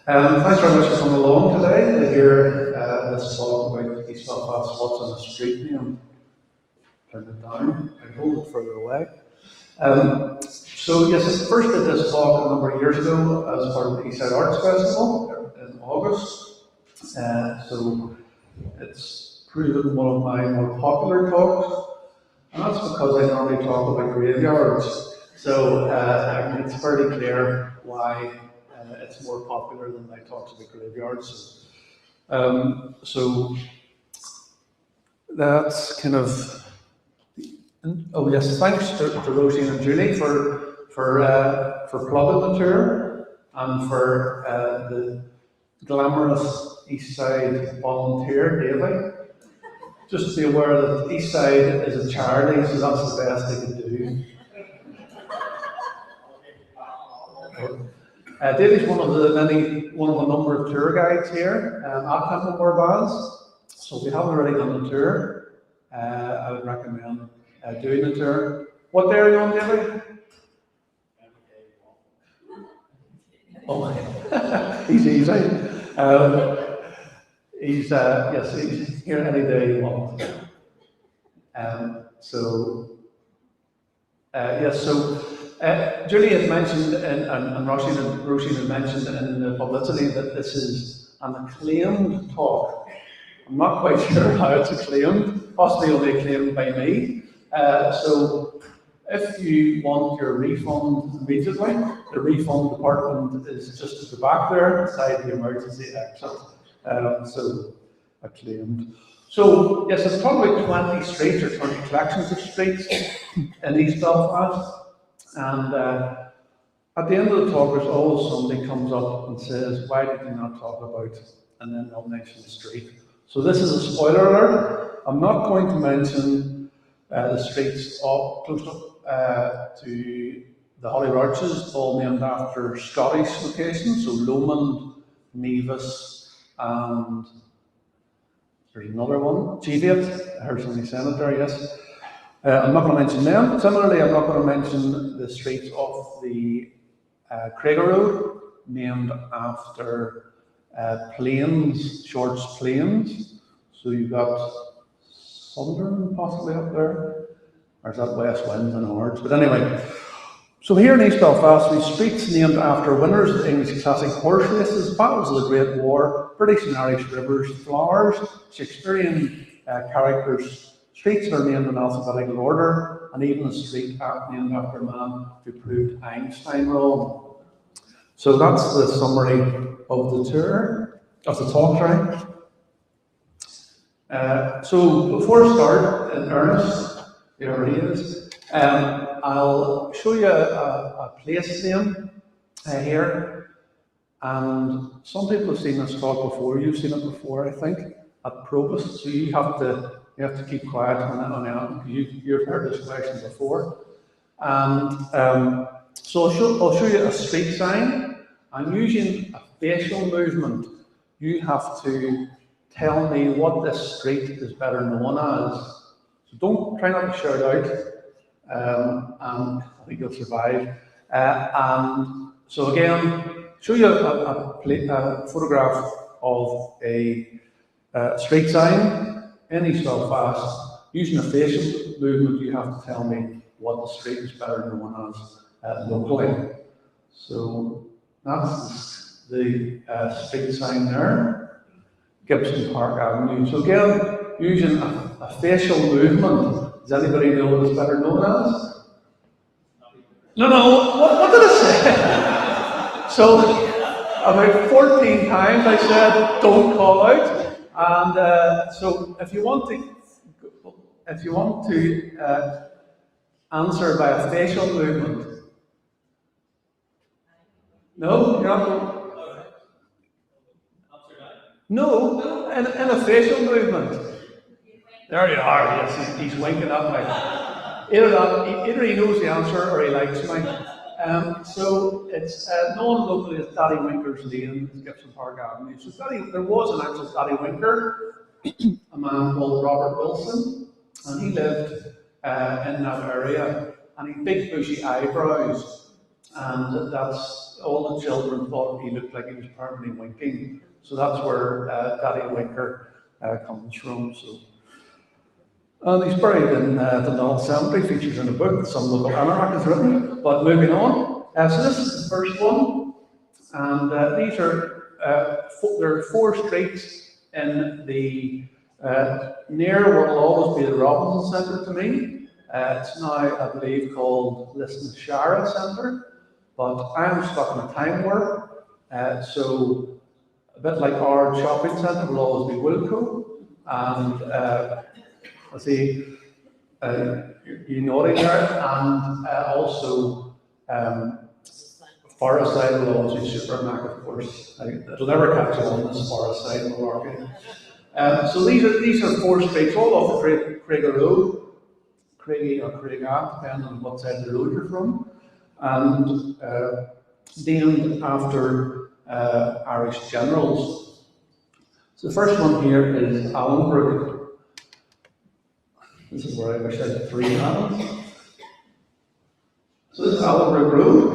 Thanks very much for coming along today to hear this talk about East Belfast, what's on the street name. Turn it down and hold it further away. So yes, I first did this talk a number of years ago as part of the Eastside Arts Festival in August. So it's proven one of my more popular talks, and that's because I normally talk about graveyards. So it's fairly clear why it's more popular than my talks about graveyards. So that's kind of. Oh yes, thanks to Rosie and Julie for plugging the tour and for the glamorous Eastside volunteer, Davy. Just to be aware that Eastside is a charity, so that's the best they can do. Davy's one of the number of tour guides here at Templemore Baths. So if you haven't already done the tour, I would recommend doing the tour. What day are you on, Davy? Oh, he's easy. He's here any day you want. Julie had mentioned, and Roisin had mentioned in the publicity that this is an acclaimed talk. I'm not quite sure how it's acclaimed, possibly only acclaimed by me. So if you want your refund immediately, the refund department is just at the back there, beside the emergency exit. So acclaimed. So yes, it's probably 20 streets or 20 collections of streets in East Belfast. And at the end of the talk, there's always somebody comes up and says, "Why did you not talk about?" And then they'll mention the street. So this is a spoiler alert. I'm not going to mention the streets close up to the Holly Arches, all named after Scottish locations. So Lomond, Nevis, and there's another one, Cheviot. I heard somebody saying it there, yes. I'm not going to mention them. Similarly, I'm not going to mention the streets off the Craiger Road, named after plains, Short's Plains. So you've got Sunderland possibly up there, or is that West Winds and Ards? But anyway, so here in East Belfast, we have streets named after winners of English classic horse races, battles of the Great War, British and Irish rivers, flowers, Shakespearean characters, streets that are named in alphabetical order, and even a street named after a man who proved Einstein wrong. So that's the summary of the tour, of the talk, sorry. So before I start in earnest, here he is, I'll show you a place name here. And some people have seen this talk before. You've seen it before, I think, at Provost. So you have to keep quiet on that. You've heard this question before. And so I'll show you a street sign. And using a facial movement, you have to tell me what this street is better known as. So try not to shout out, and I think you'll survive. And so again, show you a photograph of a street sign in East Belfast. Using a facial movement, you have to tell me what the street is better known as locally. So that's the street sign there. Gibson Park Avenue. So again, using a facial movement, does anybody know what it's better known as? No, what did I say? So about 14 times I said, don't call out. And so if you want to answer by a facial movement, no, you're not. No, in a facial movement. There you are, yes, he's winking at me. Either he knows the answer or he likes me. So it's known locally as Daddy Winker's Lane, Gibson Park Avenue. So there was an actual Daddy Winker, a man called Robert Wilson, and he lived in that area, and he had big bushy eyebrows. and that's all the children thought he looked like he was permanently winking. So that's where Daddy Winker comes from. So, and he's buried in the North Cemetery, features in a book that some local anarch has written. But moving on, so this is the first one, and these are there are 4 streets in the near what will always be the Robinson Centre to me. It's now, I believe, called Listonshire Centre, but I'm stuck in a time warp. So a bit like our shopping centre will always be Wilco, and I see you nodding there, and also Forest Side will always be Supermac, of course. It'll never catch on this Forest Side malarkey. So these are 4 streets, all off the Craigie Road, Craigie or Craigah, depending on what side of the road you're from, and named after Irish generals. So the first one here is Allenbrook. This is where I wish I had 3 hands. So this is Allenbrook Road,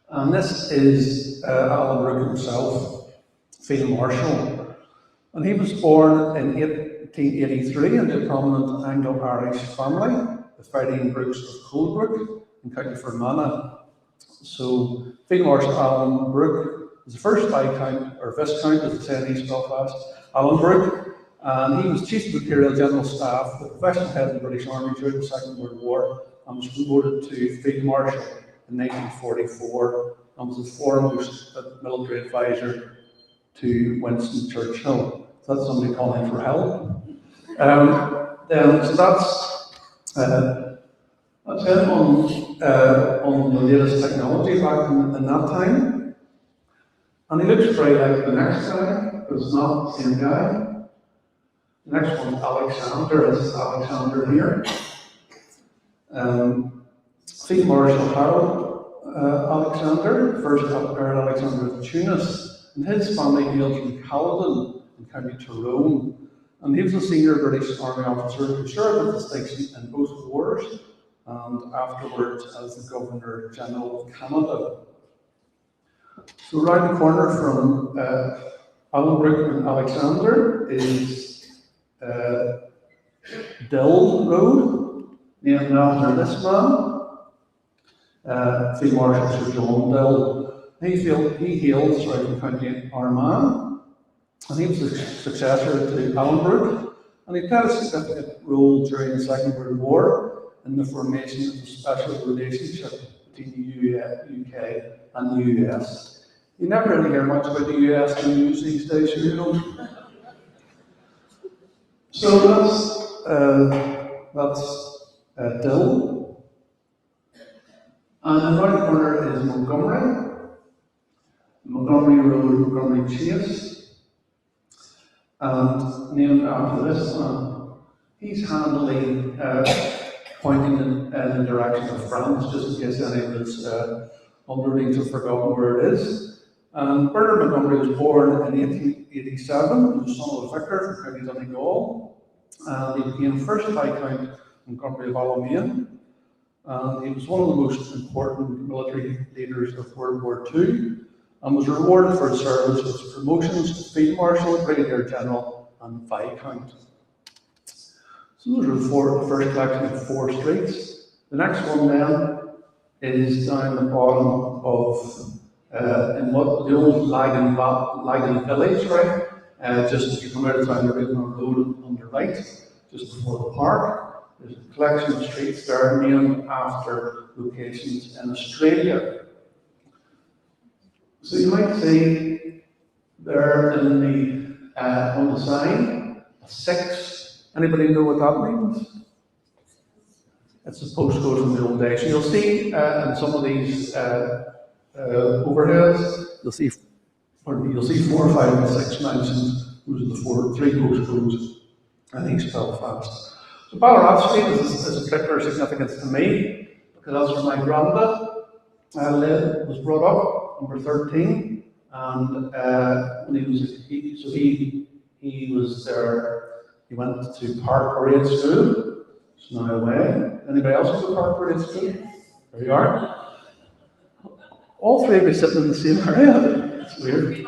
and this is Allenbrook himself, Field Marshal. And he was born in 1883 into a prominent Anglo-Irish family, the Fighting Brooks of Coldbrook in County Fermanagh. So Field Marshal Alan Brooke was the first Viscount, or Viscount as they say in East Belfast, Alan Brooke, and he was Chief of Imperial General Staff, the professional head of the British Army during the Second World War, and was promoted to Field Marshal in 1944, and was the foremost military advisor to Winston Churchill. So that's somebody calling for help. So that's him on the latest technology back in that time. And he looks very like the next guy, but it's not the same guy. The next one's Alexander. This is Alexander here. Field Marshal Harold Alexander, first Earl Alexander of Tunis, and his family hailed from Caledon in County Tyrone. And he was a senior British Army officer who served with distinction in both wars and afterwards as the Governor General of Canada. So around the corner from Allenbrook and Alexander is Dill Road, named after this man, Field Marshal Sir John Dill. He hails from County Armagh, and he was the successor to Allenbrook, and he played a significant role during the Second World War in the formation of a special relationship between the UK and the US. You never really hear much about the US in the news these days, you know. So that's Dill. And around the corner is Montgomery Road, Montgomery Chase. And named after this man, he's handily pointing in the direction of France, just in case any of his underlings have forgotten where it is. Bernard Montgomery was born in 1887, he was the son of a vicar from County Donegal, and he became first Viscount Montgomery of Alamein, and he was one of the most important military leaders of World War II, and was rewarded for his service with promotions to Field Marshal, Brigadier General, and Viscount. So those are the first collection of 4 streets. The next one then is down the bottom of in what the old Lagan village, right? Just as you come out of town, there is no road on the right, just before the park. There's a collection of streets there named after locations in Australia. So you might see there in the on the sign a 6. Anybody know what that means? It's a postcode from the old days. So you'll see in some of these overheads, you'll see 4, 5, and 6 mentioned. Those are the 3 postcodes in East Belfast. So Ballarat Street is of particular significance to me because that's where my granddad was brought up, number 13, and when he was there. He went to Park Parade School. It's now away. Anybody else go to Park Parade School? There you are. all three of us sitting in the same area. It's weird.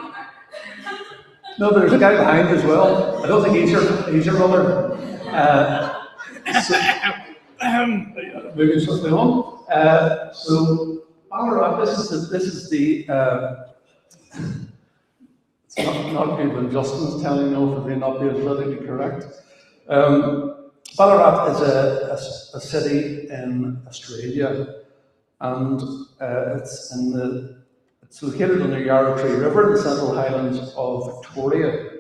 No, but there's a guy behind as well. I don't think he's your brother. So, moving swiftly on. So Ballarat, this is the it's not good when Justin is telling no for being not being politically correct. Ballarat is a city in Australia, and it's located on the Yarra Tree River in the Central Highlands of Victoria.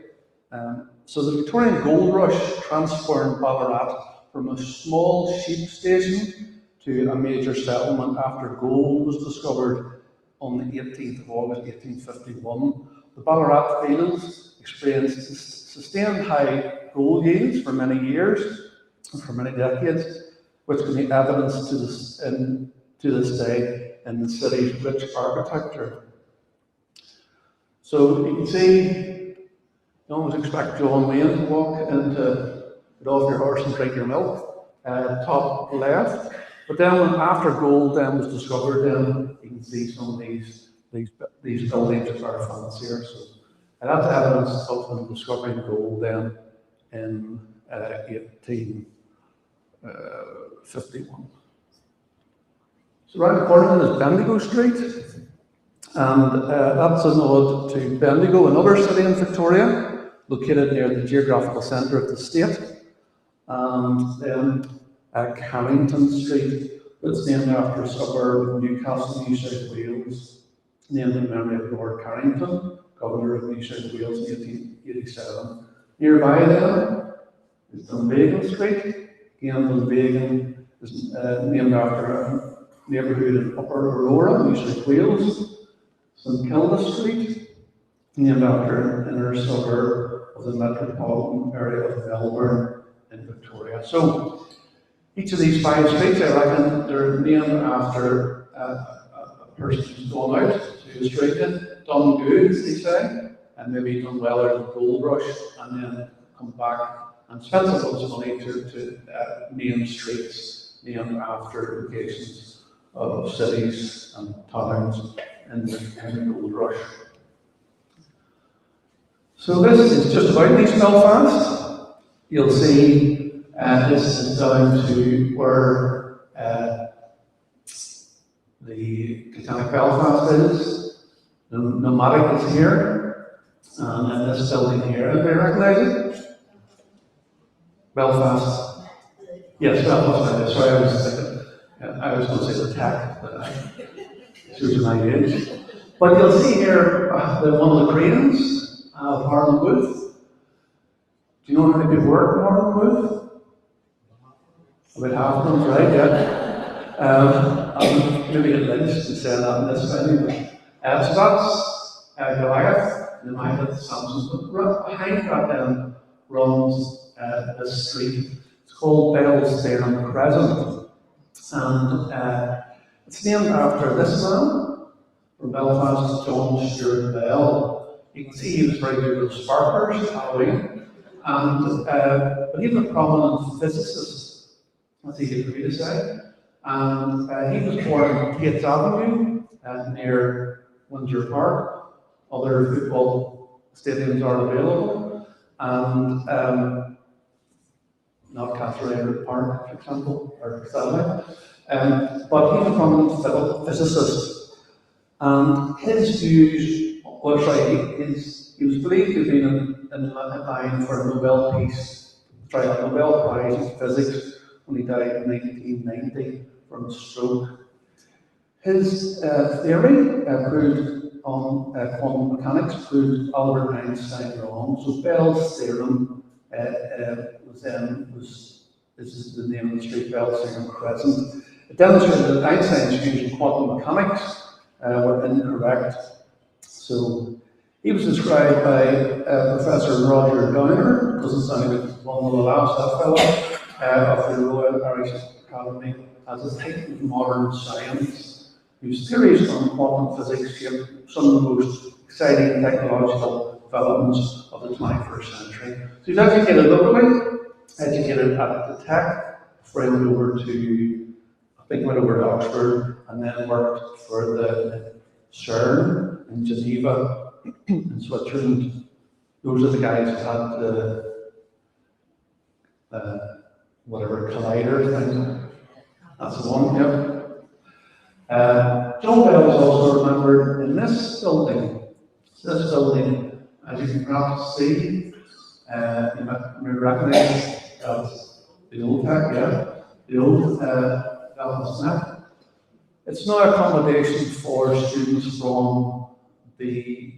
So the Victorian Gold Rush transformed Ballarat from a small sheep station to a major settlement after gold was discovered on the 18th of August 1851. The Ballarat fields experienced sustained high gold yields for many years and for many decades, which can be evidenced to this day in the city's rich architecture. So you can see, you almost expect John Wayne to walk into get off your horse and drink your milk, top left. But then after gold then was discovered, then you can see some of these buildings are fancier. So that's evidence of them discovering gold then in 1851. So right corner is Bendigo Street, and that's a nod to Bendigo, another city in Victoria, located near the geographical centre of the state. And then Carrington Street, that's named after a suburb of Newcastle, New South Wales, named in memory of Lord Carrington, Governor of New South Wales in 1887. Nearby then is Dunvegan Street. Again, Dunvegan is named after a neighbourhood in Upper Aurora, New South Wales. St Kilda Street, named after an inner suburb of the metropolitan area of Melbourne in Victoria. So each of these 5 streets, I reckon, they're named after a person who's gone out to Australia, done good, as they say, and maybe done well out of the gold rush, and then come back and spend some loads of money to name streets named after locations of cities and towns in the gold rush. So this is just about East Belfast. You'll see this is down to where the Titanic Belfast is. The pneumatic is here, and then this building here. Anybody recognise it? Belfast. Yes, Belfast. Sorry, I was going to say the tech, but shows my age. But you'll see here one of the cranes of Harlan Booth. Do you know how many people work in Harlan Booth? About half of them, right? Yeah. I'm maybe get lynched to say that in this venue. So that's Goliath, the Goliath Samson. But behind that then runs this street. It's called Bell's Crescent. And it's named after this man from Belfast, John Stuart Bell. You can see he was very good with sparklers, Halloween, and but he was a prominent physicist, that's easy for me to say. And he was born on Tate's Avenue near Windsor Park. Other football stadiums are available, and not Catherine Park, for example, or Satellite. But he was a prominent physicist, and his views, he was believed to have been in line for a Nobel Prize in Physics when he died in 1990 from a stroke. His theory proved on quantum mechanics proved Albert Einstein wrong. So Bell's theorem is the name of the street, Bell's theorem Crescent. It demonstrated that Einstein's views in quantum mechanics were incorrect. So he was described by Professor Roger Downer, doesn't sound like one of the last that fellow, of the Royal Irish Academy, as a titan of modern science, whose theories on quantum physics shaped some of the most exciting technological developments of the 21st century. So he's educated locally, educated at the Tech, before he went over to Oxford, and then worked for the CERN in Geneva in Switzerland. Those are the guys who had the whatever collider thing. That's the one, yeah. John Bell is also remembered in this building. This building, as you can perhaps see, you may recognize the old tech, yeah, the old Belfast Net. It's now accommodation for students from the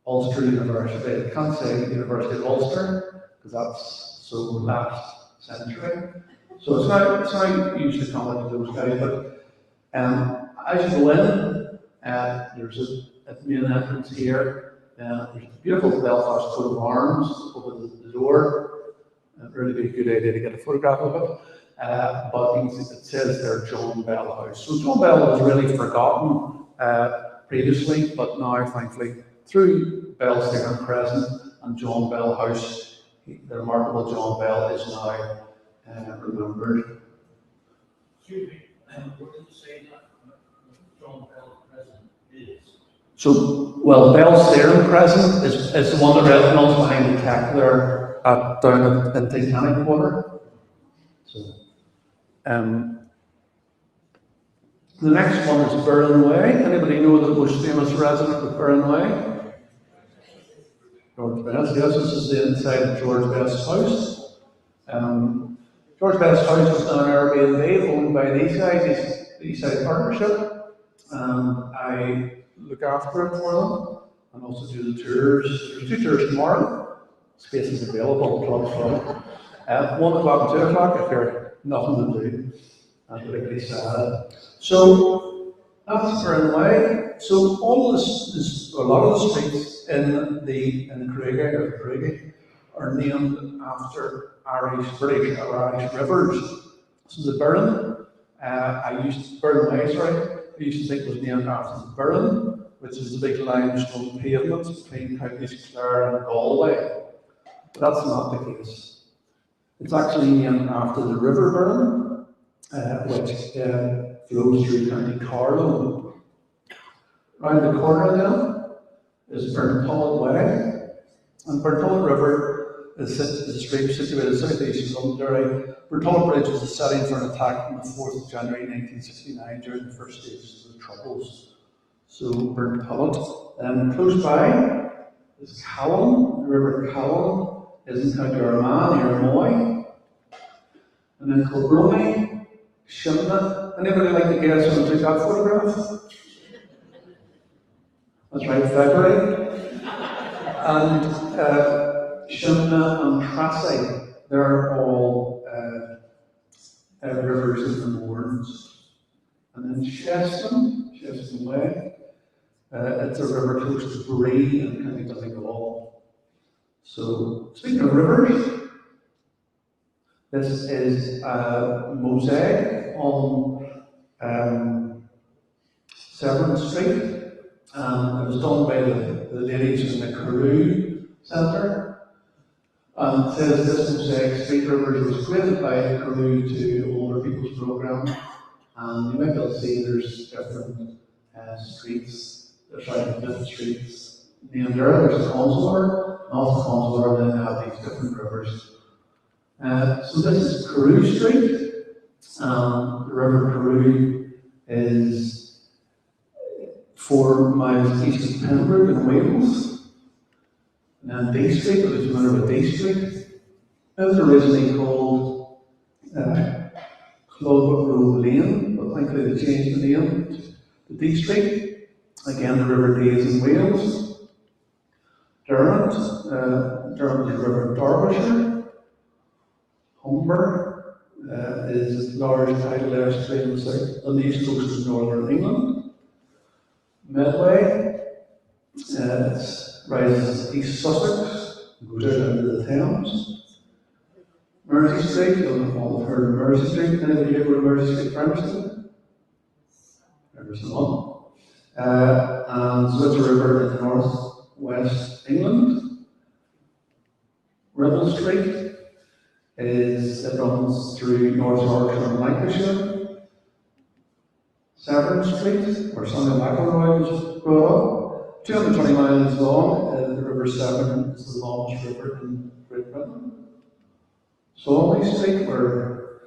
Ulster University. I can't say University of Ulster because that's so last century. So it's now used to accommodate those guys, but as you go in, there's a main entrance here. There's a beautiful Belfast coat of arms over the door. Really be a good idea to get a photograph of it. But you can see it says there John Bell House. So John Bell was really forgotten previously, but now thankfully through Bell's there and present and John Bell House, the remarkable John Bell is now remembered. Excuse me, what did you say that John Bell present is? So, well, Bell's there and present is the one that runs behind the tech there down in Titanic Quarter. So, the next one is Burren Way. Anybody know the most famous resident of Burren Way? George Best. Yes, this is the inside of George Best's house. George Best's house is now an Airbnb owned by these guys, the Eastside Partnership. I look after it for them and also do the tours. There's 2 tours tomorrow. Space is available, 12 o'clock. 1 o'clock and 2 o'clock if you're nothing to do. And particularly sad. So that's Burren Way. So all this, a lot of the streets in the Craig are named after British or Irish rivers. So the Burren, Burren Way, I used to think it was named after the Burren, which is the big limestone pavement between counties Clare and Galway. But that's not the case. It's actually named after the River Burren, which flows through County Carlow. Round the corner then is Burntollet Way, and Burntollet River is a stream situated southeast of Londonderry. Burntollet Bridge was a setting for an attack on the 4th of January 1969 during the first stages of the Troubles. So Burntollet. Close by is Cowan. The River Cowan is in County Armagh near Moy. And then Kilbrony, Shimna. Anybody like to guess who took that photograph? That's right, February. And Shimna and Trassay, they're all rivers in the Mourns. And then Cheston Way, it's a river close to Bree and County Donegal. So, speaking of rivers, this is a mosaic on Severn Street. It was done by the ladies in the Carew Centre. And it says this mosaic street rivers was created by Carew to older people's programme. And you might be able to see there's different streets, there's different streets named there. There's a consular, and off the consular then have these different rivers. So this is Carew Street. The River Carew is 4 miles east of Pembroke in Wales. And then D Street, if you're familiar with D Street, it was originally called Club Road Lane, but thankfully they changed the name to D Street. Again, the River Dee is in Wales. Derwent is a river in Derbyshire. Humber is a large tidal estuary on the east coast of northern England. Medway rises east Sussex, goes out into the Thames. Mersey Street, you'll all have heard of Mersey Street. Anybody here go to Mersey Street Primary School? There's one. And so it's a river in the north-west England. Ribble Street it runs through North Yorkshire and Lancashire. Severn Street, where Sonny McElroy was brought up. 220 miles long, the River Severn is the longest river in Great Britain. Solway Street, where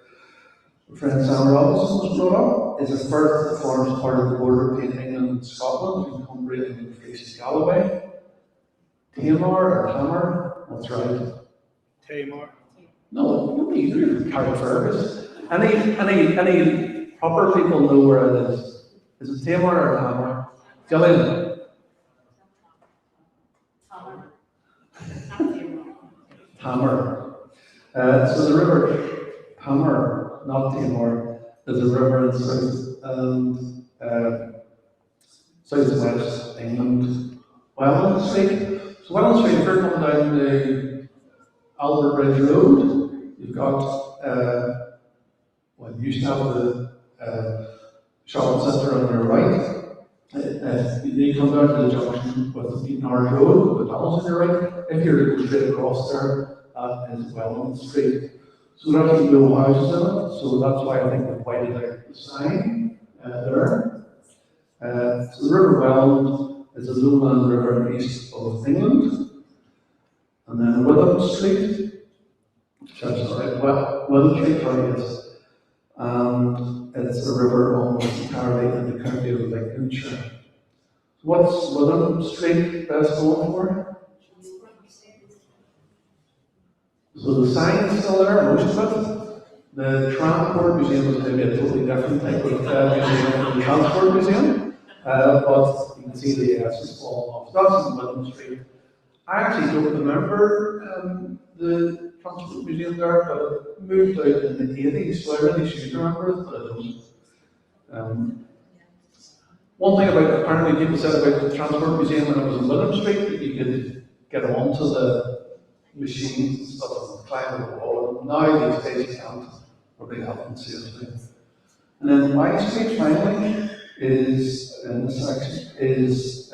friend Sam Robinson was brought up, is a firth that forms part of the border between England and Scotland, in Cumbria and Fleece Galloway. Tamar or Tamar, that's right. Tamar. No, nobody knew Carrickfergus. Any proper people know where it is. Is it Tamar or Tamar? Gillian. Tamar. So the river Tamar, not Tamar, is a river in south and southwest England. Welland Street. So Welland Street, if you're coming down the Albert Bridge Road, you've got well, you used to have the shopping centre on your right. You come down to the junction with the Beaton Hard Road with McDonald's on your right. If you're to go straight across there, that is Welland Street. So there are actually no houses in it, so that's why I think they've whited out the sign there. So the River Welland is a lowland river in the east of England. And then Witham Street, which is right, Witham Street, sorry, yes. And it's a river almost entirely in the county of Lincolnshire. What's Witham Street best known for? So the sign's still there, most of it. The Transport Museum is maybe a totally different type of museum than the Transport Museum, but you can see the S is falling off. That's in Witham Street. I actually don't remember the Transport Museum there, but it moved out in the 80s, so I really should remember it, but I don't. One thing about, apparently people said about the Transport Museum when it was in Witham Street, that you could get onto the machines and stuff and climb the wall. Now these days you can't, probably happen safely. And then Y Street finally is, in this section, is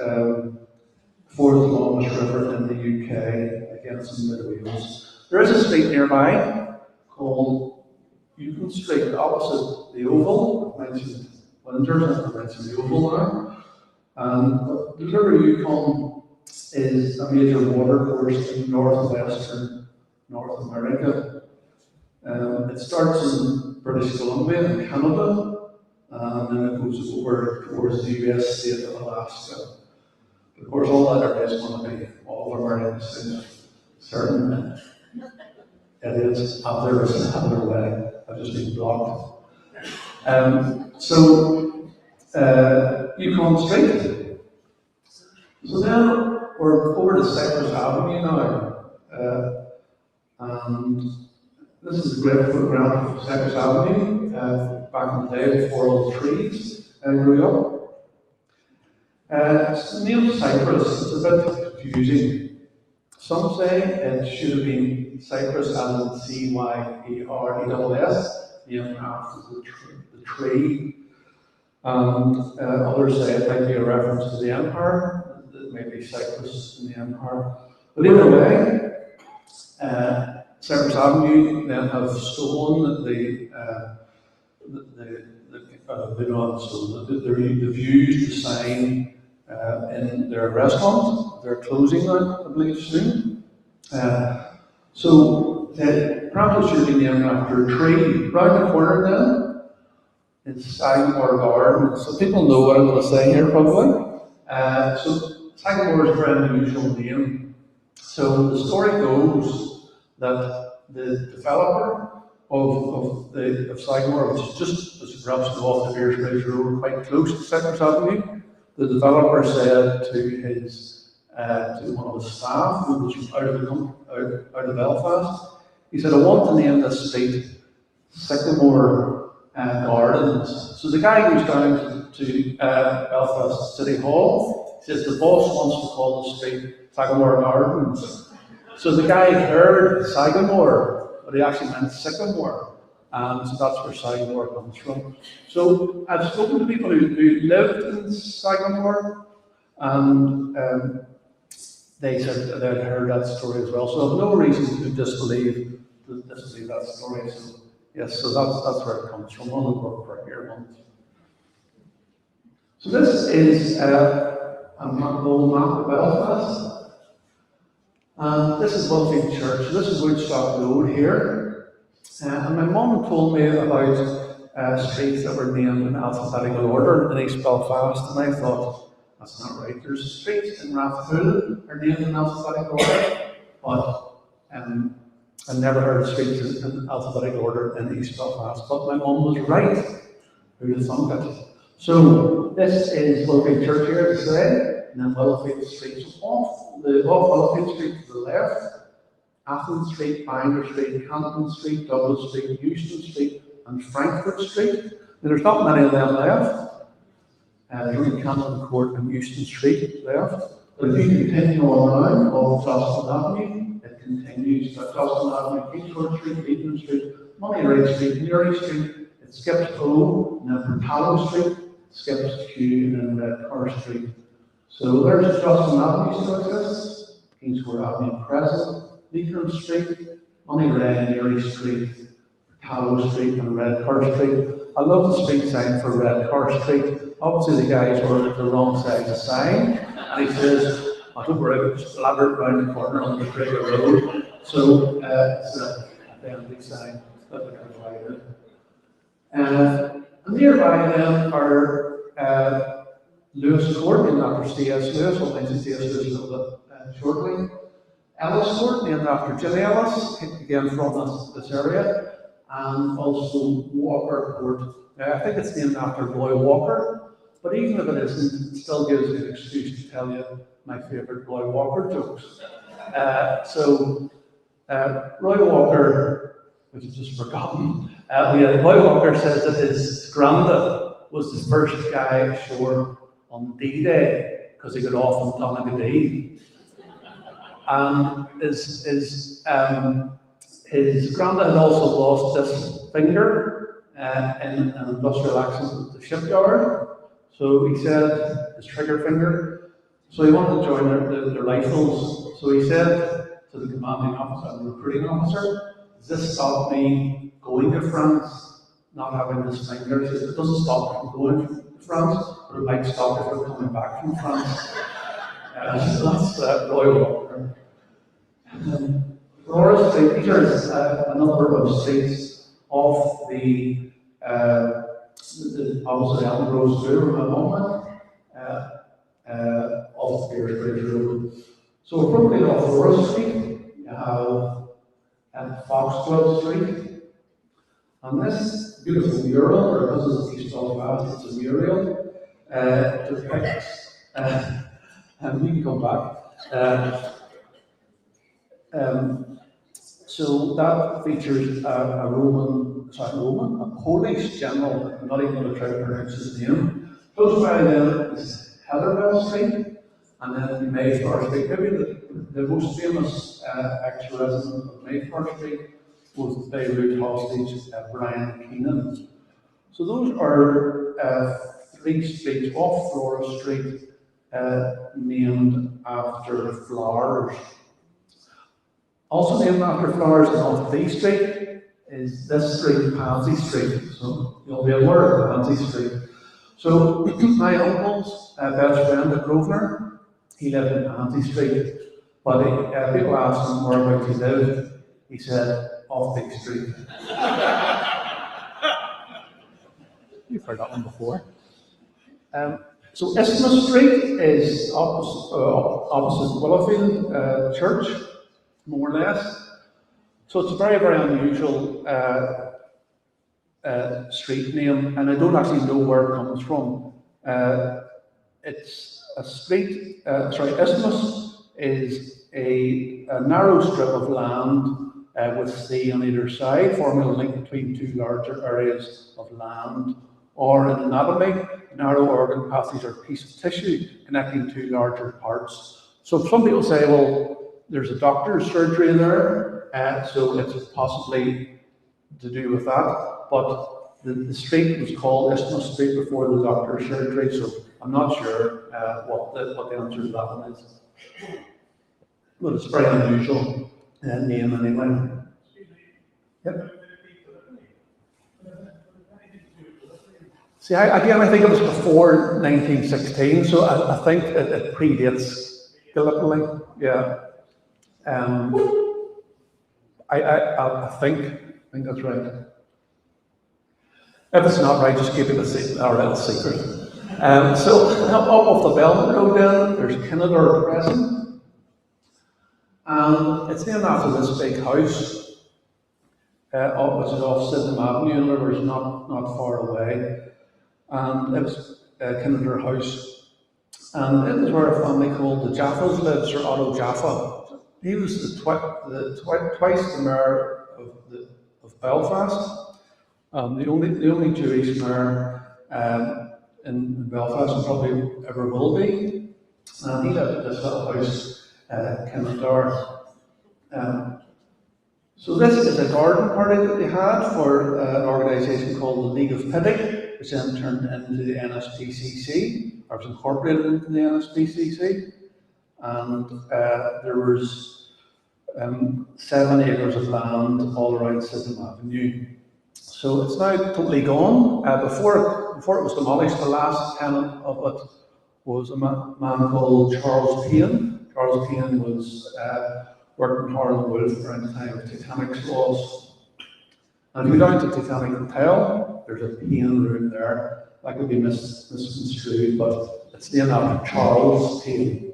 fourth longest river in the UK, against the Mid Wales. There is a street nearby called Euston Street, opposite the Oval. I mentioned Windsor, I mentioned the Oval now. And the River Yukon is a major water course in northwestern North America. It starts in British Columbia in Canada, and then it goes over towards the US state of Alaska. Of course, all that area is going to be all of America, so certain idiots have their way. I've just been blocked. Yukon Street. So then we're over to Cypress Avenue now. And this is a great photograph of Cypress Avenue back in the day before all the trees grew up. It's the name Cypress, it's a bit confusing. Some say it should have been Cypress as in C-Y-P-R-E-S-S, named after the tree. And others say it might be a reference to the empire, it may be Cyprus in the empire. But either way, Cypress Avenue then have stolen they've used the sign in their restaurant. They're closing that, I believe, soon. So perhaps it should be named after a tree. Round the corner then, it's Sagamore Garden. So people know what I'm going to say here probably. So Sagamore is a very unusual name. So the story goes that the developer of Sagamore, which is just as perhaps go off the Beers Bridge Road, quite close to Cypress Avenue, the developer said to one of his staff who was out of Belfast, he said, "I want to name this street Sycamore Gardens." So the guy goes down to Belfast City Hall, says the boss wants to call the street Sycamore Gardens. So the guy heard Sagamore, but he actually meant Sycamore. And so that's where Sagamore comes from. So I've spoken to people who lived in Sagamore, and they said they'd heard that story as well. So I have no reason to disbelieve that story. So yes, so that's where it comes from. One of the work for here ones. So this is a old map of Belfast. And this is Wilfield Church. This is Woodstock Road here. And my mum told me about streets that were named in alphabetical order in East Belfast, and I thought, that's not right. There's streets in Rathpool are named in alphabetical order, but I never heard of streets in alphabetical order in East Belfast. But my mum was right. Who'd have thunk it? So this is Wilfield Church here today, and then Wilfield Street. So off Wilfield Street to the left, Athens Street, Bangor Street, Canton Street, Douglas Street, Euston Street, and Frankfurt Street. Now, there's not many of them left. There's only Canton Court and Euston Street left. But if you continue on around off Jocelyn Avenue, it continues to Jocelyn Avenue, Kingsford Street, Eden Street, Money Street, Newry Street. It skips O, and then Portallo Street, skips Q, and then Redcar Street. So there's Jocelyn Avenue still exists, Kingsford Avenue present, Leitrim Street, Money Newry Street, Portallo Street, and Redcar Street. I love the street sign for Redcar Street. Obviously the guys were at the wrong side of the sign, and he says, I hope we're just elaborate round the corner on the Trigger Road. So it's a empty sign that we provided. And nearby then are Lewis Court, named after C.S. Lewis. We'll mention C.S. Lewis a little bit shortly. Ellis Court, named after Jimmy Ellis, again from this area. And also Walker Court. I think it's named after Roy Walker, but even if it isn't, it still gives me an excuse to tell you my favourite Roy Walker jokes. Roy Walker, which is just forgotten, Roy Walker says that his granddad was the first guy ashore on D-Day because he got off on Donegal. And his granddad had also lost this finger in an industrial accident at the shipyard. So he said, his trigger finger, so he wanted to join the rifles. So he said to the commanding officer and recruiting officer, does this stop me going to France, not having this finger? He says, it doesn't stop me from going to France, but it might stop me from coming back from France. So that's Roy Walker. Flora Street, these are a number of streets off the opposite Elm Rose Through at the moment, off the Beersbridge Road. So appropriately off Flora Street, you have Foxglove Street. And this beautiful mural, or because it's East Belfast, it's a mural, depicts, and you can come back. So that features a Polish general, I'm not even going to try to pronounce his name. Close by then is Heatherbell Street, and then Mayflower Street. Maybe the most famous ex-resident of Mayflower Street was the Beirut hostage Brian Keenan. So those are three streets off Flora Street named after flowers. Also named after flowers on B Street is this street, Pansy Street. So you'll be aware of Pansy Street. So my uncle's best friend at Grosvenor, he lived in Pansy Street. But people asked him whereabouts he lived. He said, off B Street. You've heard that one before. So Isthmus Street is opposite Willowfield Church, more or less. So it's a very, very unusual street name, and I don't actually know where it comes from. It's a street, Isthmus is a narrow strip of land with sea on either side, forming a link between two larger areas of land. Or in anatomy, narrow organ passages are a piece of tissue connecting two larger parts. So some people say, well, there's a doctor's surgery in there, so it's possibly to do with that. But the street was called Isthmus Street before the doctor's surgery, so I'm not sure what the answer to that one is. But it's a very unusual name anyway. Yep. See, again, I think it was before 1916, so I think it predates Gallipoli. Yeah. Um, I think that's right. If it's not right, just keep it a secret. All right, a secret. So up off the Belmont Road, then there's Kinnador Crescent, and it's named after this big house. Which is off Sydenham Avenue in Rivers, not far away. And it was Kinnador House. And it was where a family called the Jaffas lived, Sir Otto Jaffa. He was twice the mayor of Belfast, the only Jewish mayor in Belfast, and probably ever will be. And he lived at this little house, Kinnador. So this is a garden party that they had for an organisation called the League of Pity, which then turned into the NSPCC, or was incorporated into the NSPCC. And there was 7 acres of land all around Sydenham Avenue. So it's now totally gone. Before it was demolished, the last tenant of it was a man called Charles Payne. Charles Payne was working hard on the wood around the time of Titanic's loss. And if you go down to Titanic Hotel, there's a Payne room there. That could be misconstrued, but it's named after Charles Payne.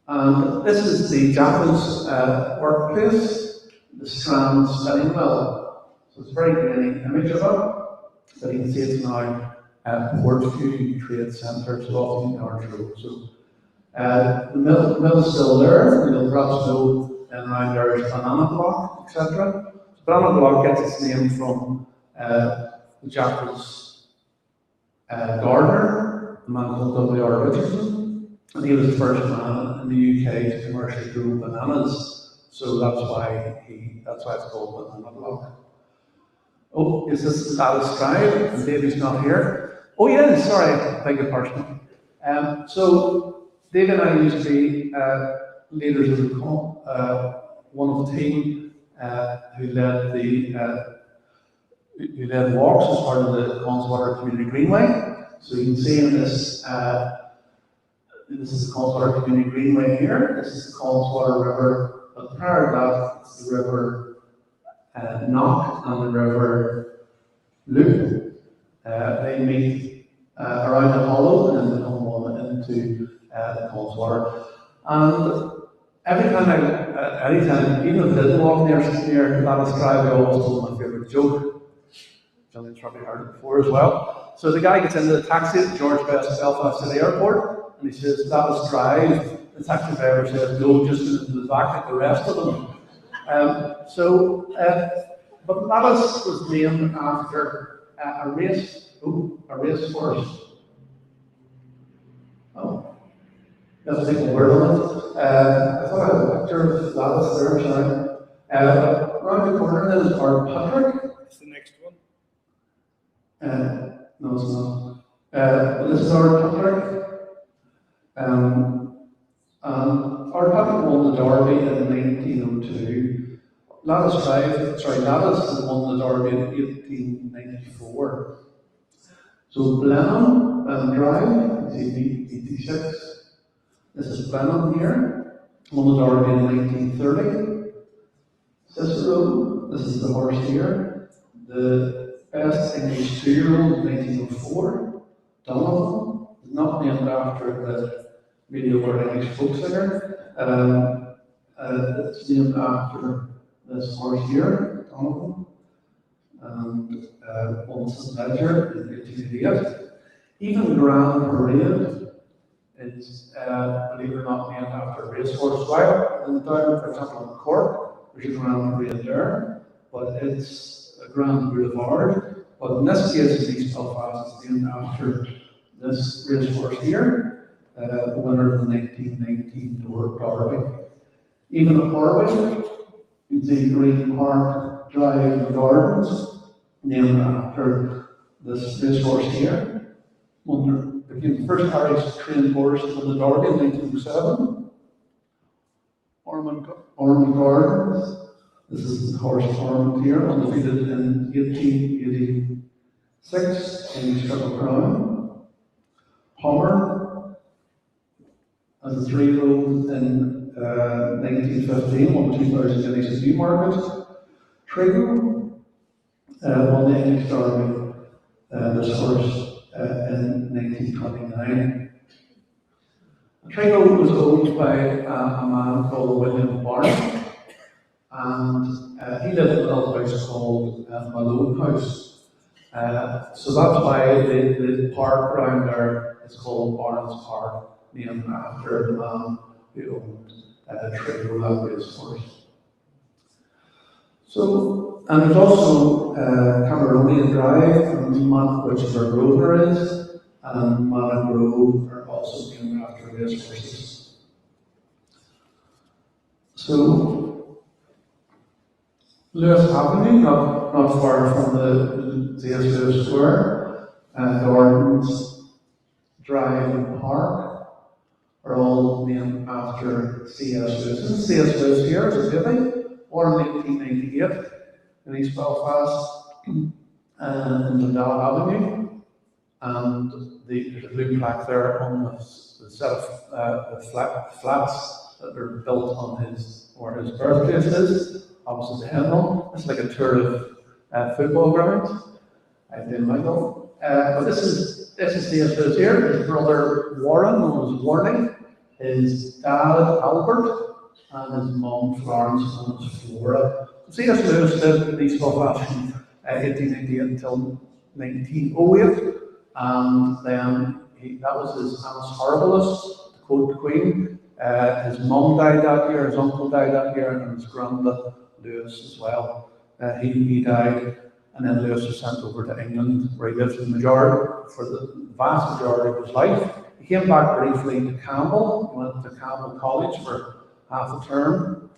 And this is the Jaffa's workplace, the Strand Spinning Mill. So it's a very grainy image of it. But you can see it's now Portview Trade Centre, so off the Orange Road. So the mill's still there. You'll perhaps know in around there is Banana Block, etc. Banana Block gets its name from the Jaffa's gardener, a man called W.R. Richardson, and he was the first man in the UK to commercially grow bananas. So that's why it's called Banana Block. Oh, is this Alice Drive? And Davey's not here. Oh yeah, sorry, beg your pardon. So Dave and I used to be leaders of the one of the team who led walks as part of the Connswater Community Greenway. So you can see in this, this is the Connswater Community Greenway here. This is the Connswater River, but prior to that, it's the River Knock and the River Loop. They meet around the hollow and then come on into the Connswater. And every time anytime, even if I didn't walk near Lattice Drive, I always told my favourite joke. Johnny's probably heard it before as well. So the guy gets into the taxi at George Best Belfast City Airport, and he says, Lattice Drive. The taxi driver says, no, just into the back like the rest of them. But Lattice was named after a racehorse. Oh. Let's take a word on it. I thought I had a picture of Lattice there, sorry. Around the corner then is Art Patrick. That's the next one. No, it's not. This is Art Patrick. Art Patrick won the Derby in 1902. Lattice won the Derby in 1894. So Blenheim Drive, you see 86. This is Blenheim here, won the Derby in 1930. Cicero, this is the horse here. The best English 2-year-old in 1904. Donovan is not named after the mediocre English folk singer. It's named after this horse here, Donovan. And Olsen Ledger in 1888. Even Grand Parade is, believe it or not, named after a racehorse. While in the down, for example, in Cork, there's a Grand Parade there, but it's a Grand Boulevard. But in this case, in East Belfast, it's named after this racehorse here, the winner of the 1919 Derby. Even at Harwich, you can see Green Park Drive and Gardens, named after this racehorse here. Became the first Irish trained horse to win the Derby in 1907. Ormond Gardens. This is the horse Ormond here, undefeated in 1886. 6 in Triple Crown, Palmer, and 3 road in 1915, won 2,000 guineas at Newmarket. Trigo won the English Derby, this horse, in 1929. Trigo was owned by a man called William Barnes, and he lived in a little house called Malone House. So that's why the park around there is called Barnes Park, named after the man who owned Trigo, that racehorse. So, and there's also Cameronian Drive, and which is where Grosvenor is, and Manor Grove are also named after racehorses. So, Lewis Avenue, not far from the C.S. Lewis Square, Gardens, Drive and Park are all named after C.S. Lewis. And C.S. Lewis here is a baby, born in 1898 in East Belfast, in Dundalk Avenue, and there's a blue plaque there on the set of flats that are built on where his birthplace is, opposite the Hemel. It's like a tour of football ground. I didn't like them. But this is C.S. Lewis here. His brother Warren, known as Warning, his dad Albert, and his mum Florence, known as Flora. C.S. Lewis lived in East Belfast from 1888 until 1908, and then that was his annus horribilis, to quote the Queen. His mum died that year, his uncle died that year, and his grandpa Lewis as well. He died, and then Lewis was sent over to England, where he lived for the vast majority of his life. He came back briefly to Campbell. He went to Campbell College for half a term.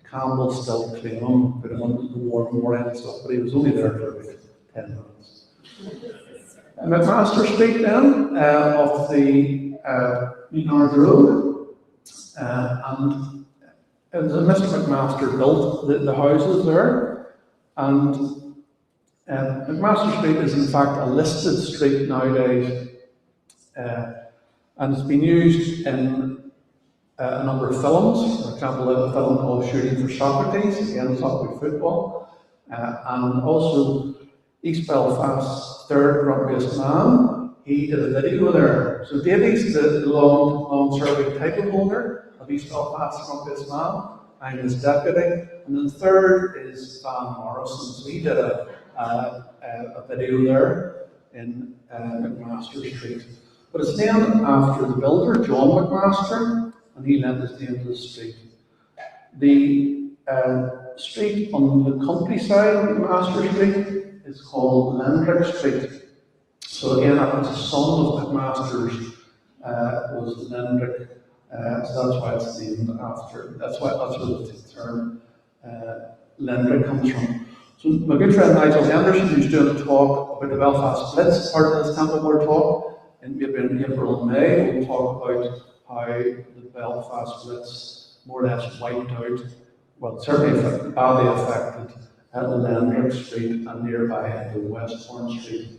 Campbell still claimed him, put him under the war and stuff, but he was only there for about 10 minutes. McMaster Street then, off the North Road, and it was Mr. McMaster built the houses there, and McMaster Street is in fact a listed street nowadays, and it's been used in a number of films. For example, a film called Shooting for Socrates, again it's talking about football, and also East Belfast's third grumpyest man, he did a video there. So Davies, the long-serving title holder of East Belfast's grumpiest man, I'm his deputy, and then third is Van Morrison. So he did a video there in McMaster Street. But it's named after the builder, John McMaster, and he lent his name to the street. The street on the countryside of McMaster Street is called Lendrick Street. So again, that was the son of McMaster's, was Lendrick, so that's why it's named after, that's where the term Lendrick comes from. So my good friend Nigel Henderson, who's doing a talk about the Belfast Blitz, part of this Temple Board talk, in April and May, we'll talk about how the Belfast Blitz more or less wiped out, well, certainly badly affected Lendrick Street and nearby the Westbourne Street.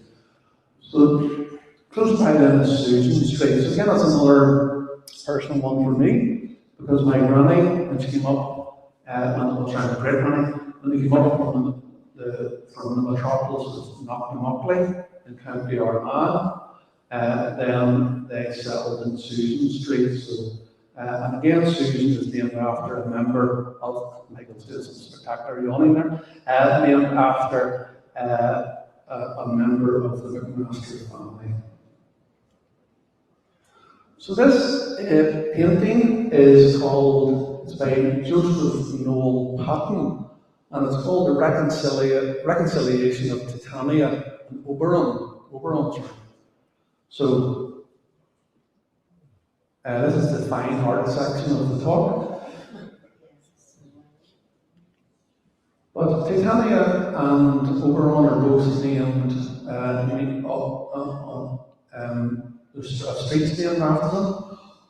So close by then is Susan Street. So again, that's another personal one for me, because my granny, when she came up, when I was trying to great granny, when they came up from the metropolis of Knocknamuckley in County Armagh, then they settled in Susan Street. So, and again, Susan is named after a member of, Michael's doing some spectacular yawning there, named after a member of the McMaster family. So this painting is called, it's by Joseph Noel Patton, and it's called The Reconciliation of Titania and Oberon. So this is the fine art section of the talk. But Titania and Oberon are both named, there's a street named after them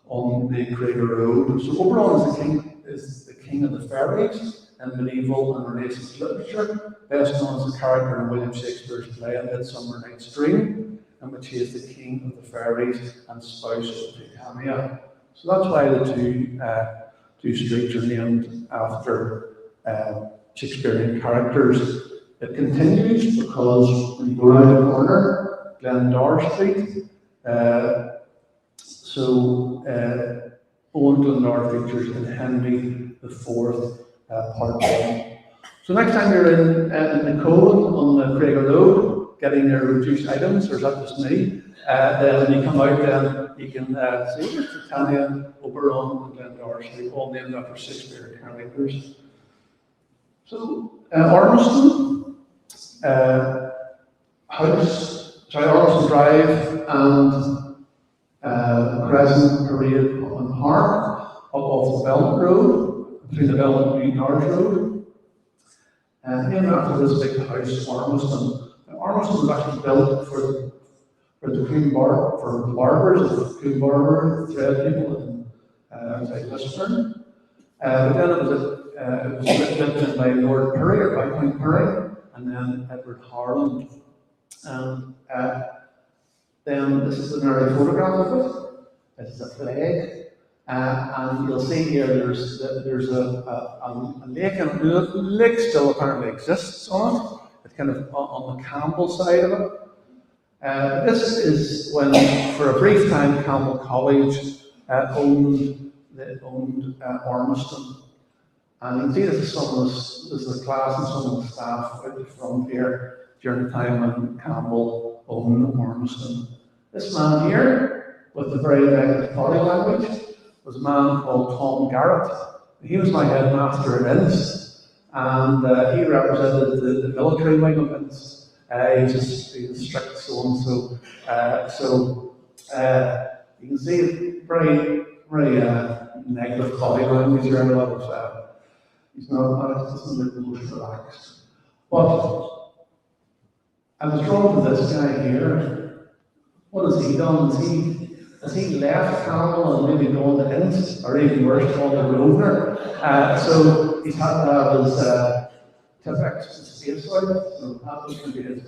on the Crater Road. So Oberon is the king of the fairies, in medieval and Renaissance literature, best known as the character in William Shakespeare's play A Midsummer Night's Dream, in which he is the king of the fairies and spouse of Titania. So that's why the two streets are named after Shakespearean characters. It continues because when you go around the corner, Glendor Street, Owen Glendor features in Henry IV Part 1. So next time you're in the Cove on the Craig Road, getting your reduced items, or is that just me? Then when you come out, then you can see the Titania, Oberon, and Glendor Street, all named after Shakespeare characters. So, Ormiston Ormiston Drive and Crescent Parade and Park, up off the Belt Road, between the Belt and New North Road. Named after this big house, Ormiston. Ormiston was actually built for the for the barbers, the Queen Barber, thread people in outside Lisburn. But then it was written by Lord Perry or Viscount Perry, and then Edward Harland. And then this is an early photograph of it. This is a flag. And you'll see here there's a lake, and the lake still apparently exists on it. It's kind of on the Campbell side of it. This is when, for a brief time, Campbell College owned Ormiston. And you can see this is the class and some of the staff out the front here during the time when Campbell owned Ormiston. This man here, with the very negative body language, was a man called Tom Garrett. He was my headmaster at Ince, and he represented the military wing of Ince. He was a strict so-and-so. You can see very, very negative body language here, a lot of he's doesn't look the most relaxed. But I was drawn to this guy here. What has he done? Has he left Campbell and maybe gone to Ince, or even worse, gone to Grosvenor? So he's had to have his Tipex space out, so that was going to be his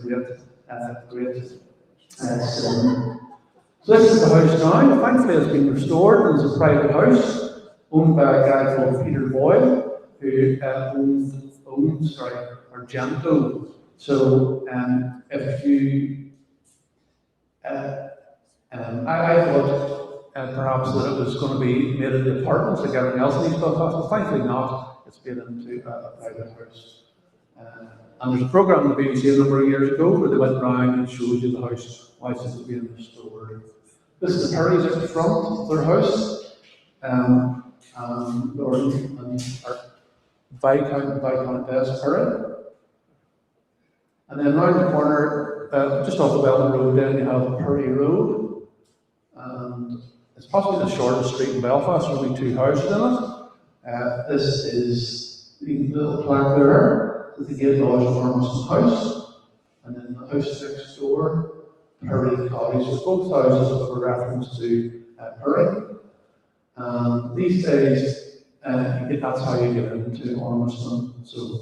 great sin. So this is the house now. Thankfully it's been restored, and it's a private house owned by a guy called Peter Boyle, who owns Argento. So if you, I thought perhaps that it was going to be made into apartments like everything else in East Belfast, but thankfully not. It's made into a private house. And there's a programme on the BBC a number of years ago where they went around and showed you the house whilst it was being restored. This is the Perrys at the front of their house. Lord and Viscount and Viscountess Perry. And then round the corner, just off the Belfast Road, then you have Perry Road. And it's possibly the shortest street in Belfast, there's only two houses in it. This is the little plaque there, with the gate lodge of Ormiston House. And then the house next door, Perry Cottage. So both houses have a reference to Perry. And these days, that's how you get into Ormiston, so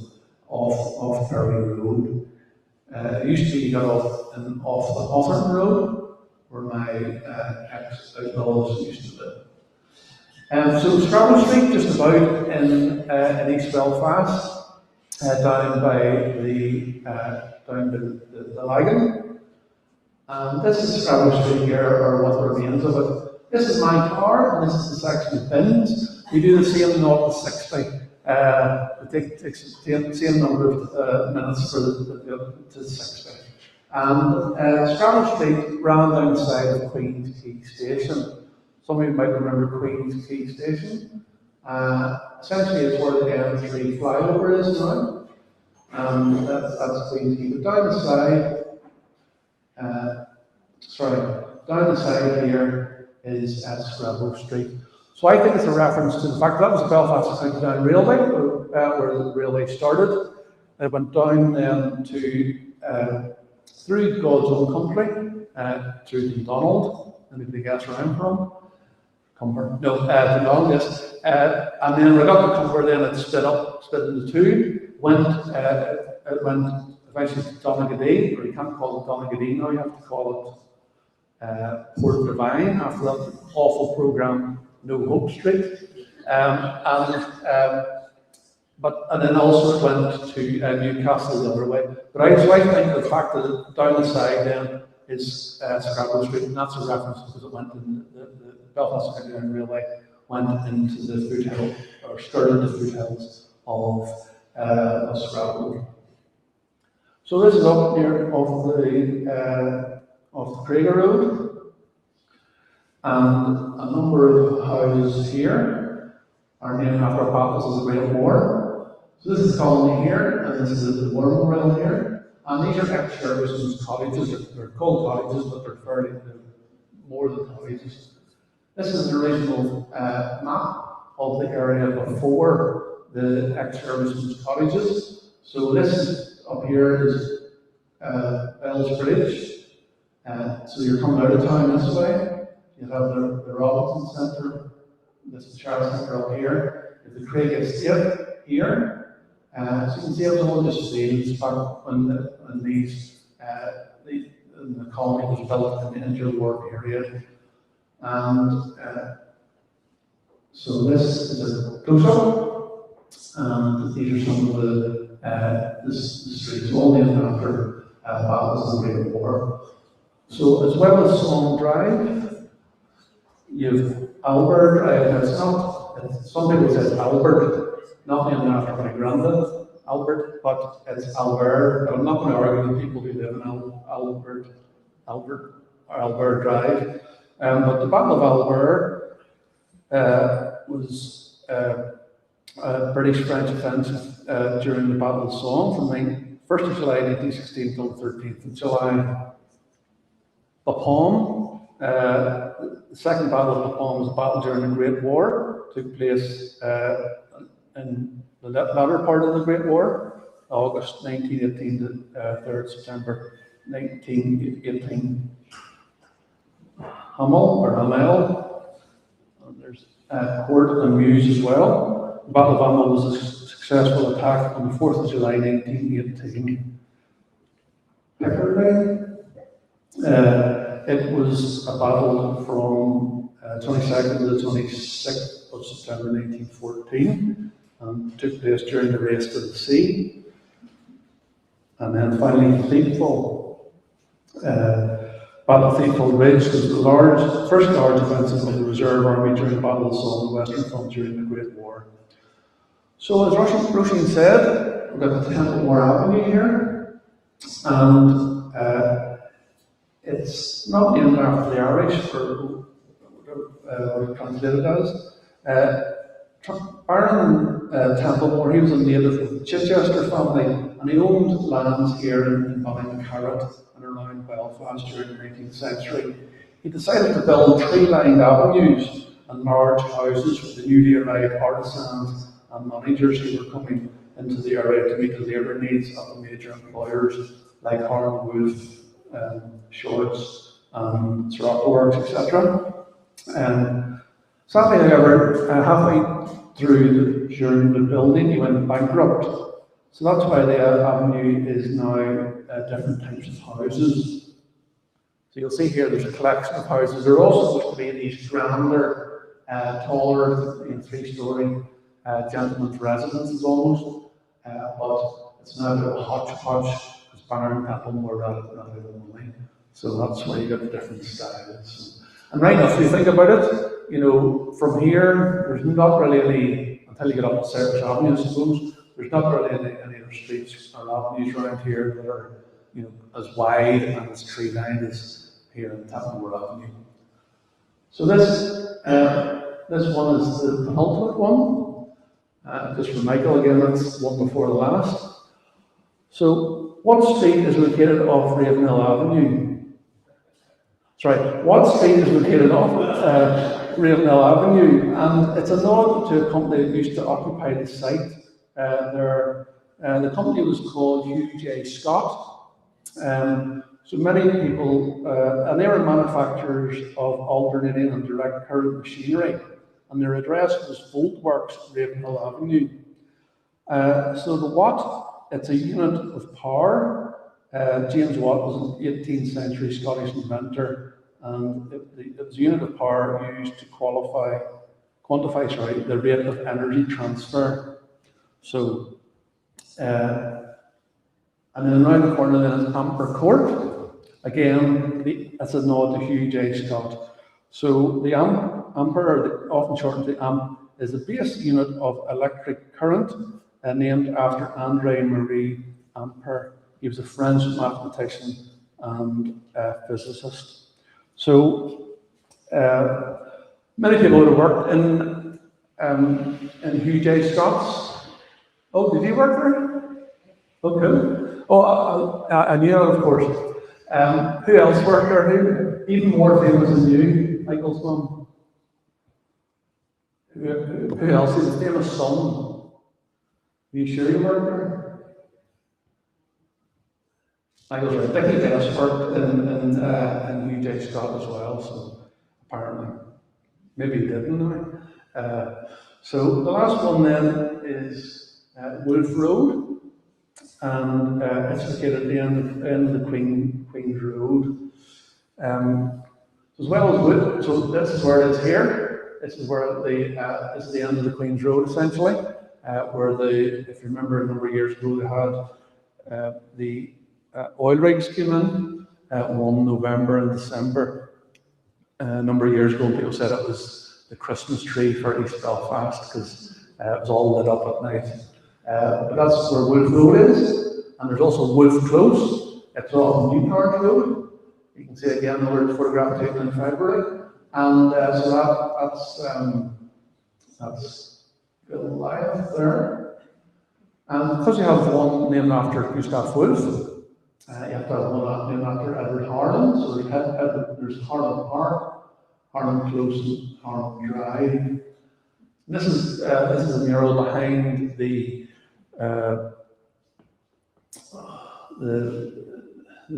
off Perry Road. It used to be you got off the Hawthorne Road, where my ex-outlaws used to live. So Scrabble Street, just about in East Belfast, down by the Lagan. And this is Scrabble Street here, or what remains of it. This is my car, and this is the section of bins. We do the same 0 to 60. It takes the same number of minutes for to 60. And Scrabble Street ran down the side of Queen's Quay Station. Some of you might remember Queen's Quay Station. Essentially, it's where the M3 flyover is now. That's Queen's Quay. But down the side here is at Scrabble Street. So I think it's a reference to the fact that was the Belfast County Down Railway, where the railway started. It went down then through God's own country, through Dundonald, and if they guess where I'm from. Cumber. No, Dunong, yes. And then Regatta Cumber, then it split into two. It went eventually to Donaghadee, or you can't call it Donaghadee now, you have to call it Port Divine after that awful programme, No Hope Street. And then also it went to Newcastle the other way. But I think the fact that down the side then is Scrabble Street, and that's a reference because it went in the Belfast Underground Railway went into the foothill, or skirted the foothills of Scrabble. So this is up near of the Craig Road, and a number of houses here are named after battles of the Great War. So this is the colony here, and this is the war memorial here. And these are ex-servicemen's cottages. They're called cottages, but they're fairly more than cottages. This is the original map of the area before the ex-servicemen's cottages. So this up here is Bell's Bridge. So you're coming out of town this way. You have the Robinson Centre, this is the Charles Centre up here. You have the Craig Estate here. So you can see it was all just fields back when the colony was built in the interwar period. And so this is a close-up, and these are some of the streets, all named after battles of the Great War. So as well as Song Drive, you've Albert Drive. Some people say Albert, not named after my granddad, Albert, but it's Albert. I'm not going to argue with people who live in Albert Drive. But the Battle of Albert was a British-French offensive during the Battle of Somme from 1st of July 1916 till 13th of July. Bapaume, the Second Battle of Bapaume was a battle during the Great War, took place in the latter part of the Great War, August 1918 to 3rd September 1918. Hamel, and there's Court and Meuse as well. The Battle of Hamel was a successful attack on the 4th of July 1918. Pickering, it was a battle from 22nd to the 26th of September 1914, and took place during the Race to the Sea. And then finally, Thiepval. Battle of Thiepval Ridge was the first large offensive of the Reserve Army during the Battle of Somme, the Western Front during the Great War. So as Roisin said, we've got the Templemore Avenue here, and it's not named after the Irish, for what it translated as. Baron Templemore, he was a native of the Chichester family, and he owned lands here in Ballymacarrot and around Belfast during the 19th century. He decided to build tree-lined avenues and large houses for the newly arrived artisans and managers who were coming into the area to meet the labour needs of the major employers like Harlan Wolff, Shorts, Sirocco Works, etc. Sadly, however, halfway during the building, he went bankrupt. So that's why the avenue is now different types of houses. So you'll see here there's a collection of houses. There are also supposed to be these grander, taller, 3-storey gentlemen's residences almost, but it's now a bit of a hodgepodge because Baron Templemore rather than money. So that's why you get the different styles. And right now, if you think about it, from here, there's not really any, until you get up to Service Avenue, I suppose, there's not really any other streets or avenues around here that are, as wide and as tree-lined as here in Templemore Avenue. So this one is the penultimate one. Just for Michael again, that's one before the last. So what street is located off Ravenhill Avenue? What street is located off Ravenhill Avenue? And it's a nod to a company that used to occupy the site. The company was called Hugh J. Scott. So many people, and they were manufacturers of alternating and direct current machinery, and their address was Voltworks, Ravenhill Avenue. So the watt, it's a unit of power. James Watt was an 18th century Scottish inventor, and it was a unit of power used to quantify the rate of energy transfer. So, and then around the corner then is Ampere Court. Again, that's a nod to Hugh J. Scott. So the ampere, often shortened to amp, is the base unit of electric current, named after André-Marie Ampere. He was a French mathematician and physicist. So many people would have worked in Hugh J. Scott's. Oh, did he work there? Okay. Oh, I knew that, of course. Who else worked there? Who, even more famous than you, Michael's mum. Who else? His famous son. Are you sure you worked there? Michael's right. Dickie Dennis worked in Hugh J. Scott as well, so apparently. Maybe he didn't. So the last one then is Wolf Road. And it's located at the end of the Queen's Road. As well as Wood, so this is where it is here. This is where this is the end of the Queen's Road essentially, where if you remember a number of years ago they had the oil rigs came in 1 November and December. A number of years ago, people said it was the Christmas tree for East Belfast because it was all lit up at night. But that's where Wolf Road is, and there's also Wolf Close. It's off Newport Road. You can see again another photograph taken in February, and so that's Goliath there. And because you have one named after Gustav Wolf, you have to have one named after Edward Harlan. So there's Harlan Park, Harlan Close, and Harlan Drive. This is a mural behind the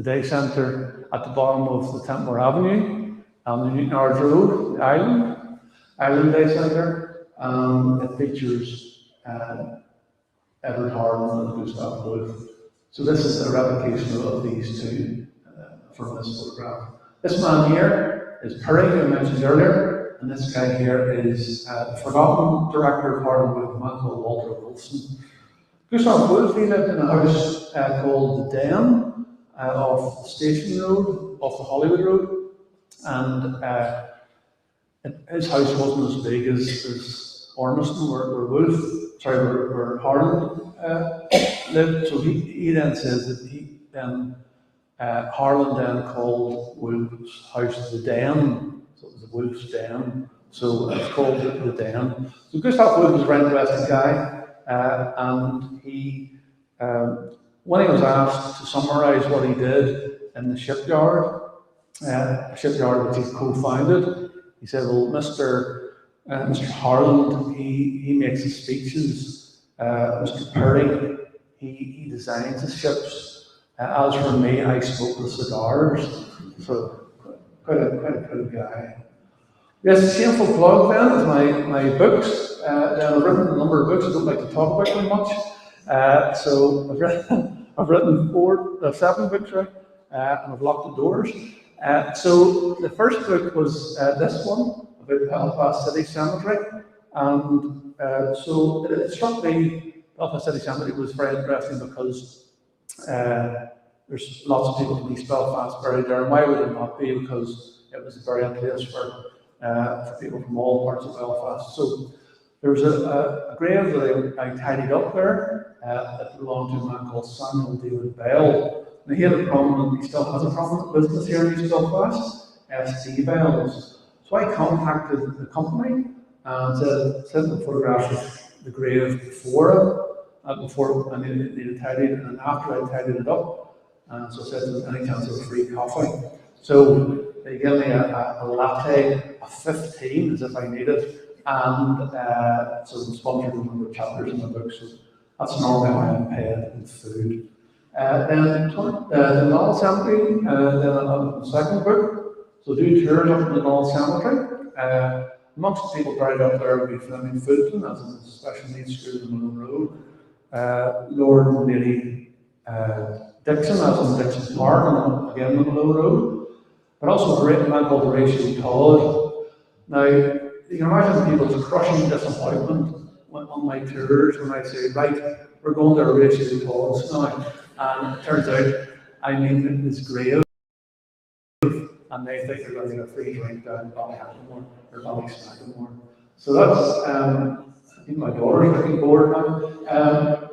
day centre at the bottom of the Tempmore Avenue and the Newtonards Road, the Island Day Centre. It features Edward Harlan and Gustav Wolf. So this is a replication of these two from this photograph. This man here is Perry, who I mentioned earlier, and this guy here is the forgotten director of Harlan Wolf, a man called Walter Wilson. Gustav Wolf, he lived in a house called the Den off the Station Road, off the Hollywood Road, and his house wasn't as big as Ormiston, where Harlan lived. So he then says that Harlan then called Wolf's house the Den, so it was the Wolf's Den. So it's called the Den. So Gustav Wolf was a very interesting guy. And he, when he was asked to summarise what he did in the shipyard, a shipyard which he co-founded, he said, "Well, Mr. Harland, he makes the speeches. Mr. Perry, he designs the ships. As for me, I smoke the cigars." So quite a cool guy. Yes, a shameful plug then is my books. I've written a number of books. I don't like to talk about them much. So I've written 7 books, right? And I've locked the doors. So the first book was this one about Belfast City Cemetery, and so it struck me Belfast City Cemetery was very interesting because there's lots of people from East Belfast buried there, and why would it not be? Because it was a burial place for people from all parts of Belfast. So there was a grave that I tidied up there that belonged to a man called Samuel David Bell. Now he still has a prominent business here in East Belfast, SD Bells. So I contacted the company and sent them photographs of the grave before I needed it tidied, and after I tidied it up. So I said to them, any chance of a free coffee? So they gave me a latte, a 15, as if I needed, and so I'm sponsored a number of chapters in the book. So that's normally how I'm paid in food. The Null Cemetery, then the second book, so do tours up in the Null Cemetery. Amongst the people buried up there will be Fleming Fulton, as in the special needs school in Malone Road, Lord and Lady Dixon, as in Dixon Park, and again on Malone Road, but also a great man called Horatio Todd. Now, you can imagine people's crushing disappointment on my tours when I say, right, we're going to Horatio Todd's now, and it turns out I'm in his grave, and they think they're going to get a free drink down Ballyhammore or Ballysnackmore. So that's, even my daughter's looking bored now.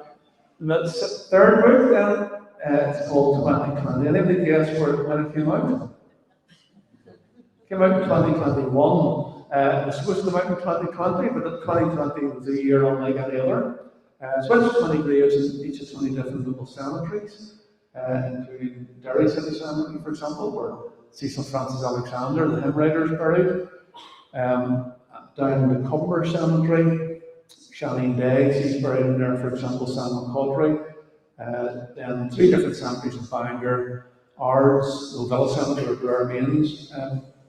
The third book then, it's called 2020. Anybody guess when it came out? It came out in 2021. It was supposed to come out in 2020, but 2020 was a year unlike any other. So it's 20 graves in each of 20 different local cemeteries, including Derry City Cemetery, for example, where Cecil Francis Alexander, the hymn writer, is buried. Down in the Cumber Cemetery, Shaneen Day, she's buried in there, for example, Sam McCaultry. Then 3 different cemeteries in Bangor, Ards, the Villa Cemetery, where Blair Baines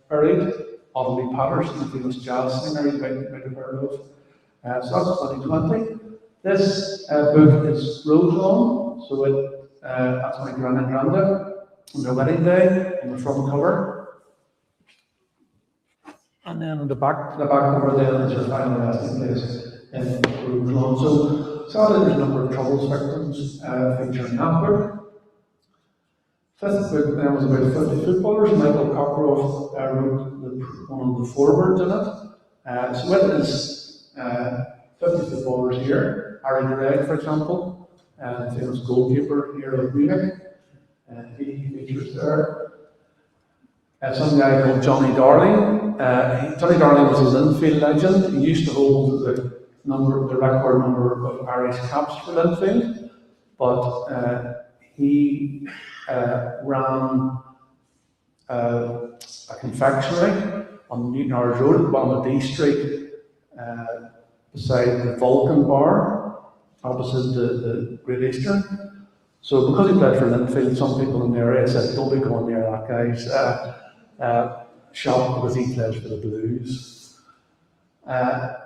buried, Audley Patterson, the famous jazz singer you might have heard of. So that's 2020. This book is rose long, so that's my gran and granda on their wedding day on the front cover. And then on the back cover then is your final resting place in rose long. So sadly there's a number of troubles victims featuring that book. Fifth book then was about 50 footballers. Michael Cockcroft wrote one of the forewords in it. So it is 50 footballers here. Harry Gregg, for example, famous goalkeeper here at Munich, he features there. Some guy called Johnny Darling. Johnny Darling was a Linfield legend. He used to hold the record number of Irish caps for Linfield, but he ran a confectionery on Newton Ards Road, on the D Street, beside the Vulcan Bar, opposite the Great Eastern. So because he played for Linfield, some people in the area said, don't be going near that guy's shop because he plays for the Blues. Ryan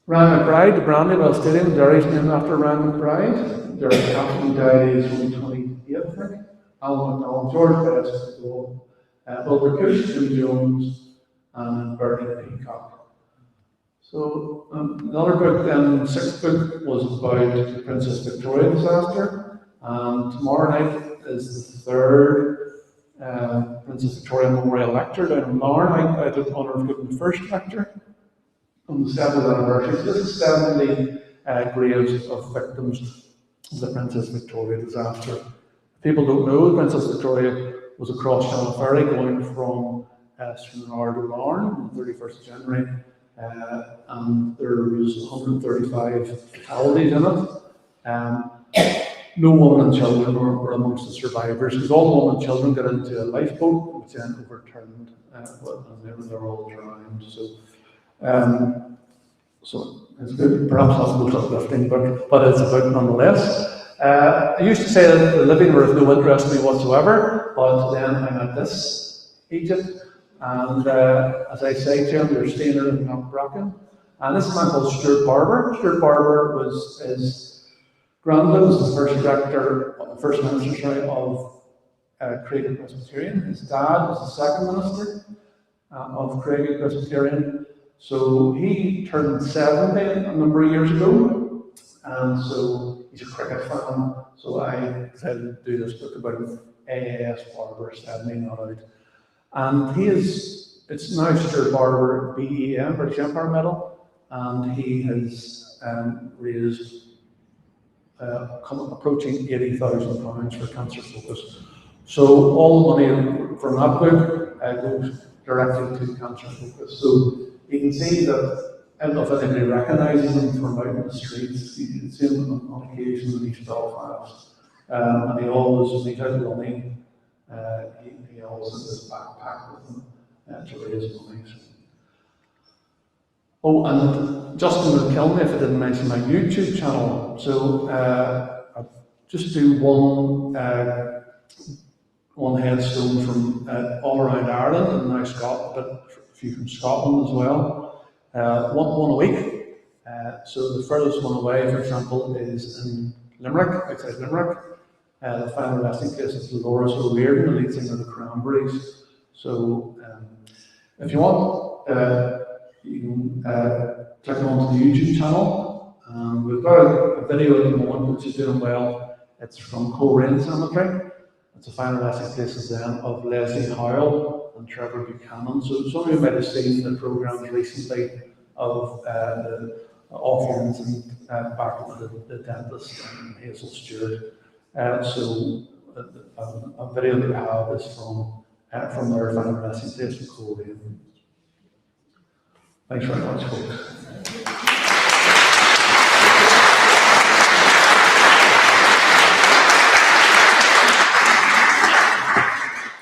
McBride, the Brandywell Stadium, Derry's named after Ryan McBride. Derry's captain died at age only 28, I think. Alan McDonald, George Best, Wilbur Cush, Jim Jones, and Bernie Peacock. So another book, then, sixth book, was about the Princess Victoria disaster. Tomorrow night is the third Princess Victoria Memorial Lecture down in Larne. I had the honour of giving the first lecture on the 70th anniversary. So this is 70 graves of victims of the Princess Victoria disaster. People don't know Princess Victoria was across Channel Ferry going from Stranraer to Larne on the 31st of January. And there was 135 fatalities in it. No women and children were amongst the survivors, because all the women and children got into a lifeboat, which then overturned, and they were all drowned. So it's good, perhaps not the most uplifting, but it's a book nonetheless. I used to say that the living were of no interest to me whatsoever, but then I met this Egypt. And as I say to him, you're staying in Knockbracken. And this is a man called Stuart Barber. Stuart Barber was his granddad was the first director, the first minister, sorry, of Craig Presbyterian. His dad was the second minister of Craig Presbyterian. So he turned 70 a number of years ago, and so he's a cricket fan. So I decided to do this book about him. AAS Barber, 70, not out. And it's now Stuart Barber BEM, British Empire Medal, and he has raised approaching £80,000 for Cancer Focus. So all the money from that book goes directly to Cancer Focus. So you can see that, I don't know if anybody recognises him from out in the streets. You can see him on occasion in East Belfast. And he always, when he's out running, he always has his backpack with him to raise money. Oh, and Justin would kill me if I didn't mention my YouTube channel. So just do one headstone from all around Ireland, and now Scotland, but a few from Scotland as well. One a week. So the furthest one away, for example, is in Limerick, outside Limerick. The final resting place is Dolores O'Riordan, the lead singer of the Cranberries. So if you want, you can click onto the YouTube channel. We've got a video at the moment which is doing well. It's from Coleraine Cemetery. It's a final resting places then of Leslie Howell and Trevor Buchanan. So some of you might have seen the programmes recently of the Offlands and back with the dentist and Hazel Stewart. So a video that we have is from their final resting place in Coleraine. Thanks very much, folks.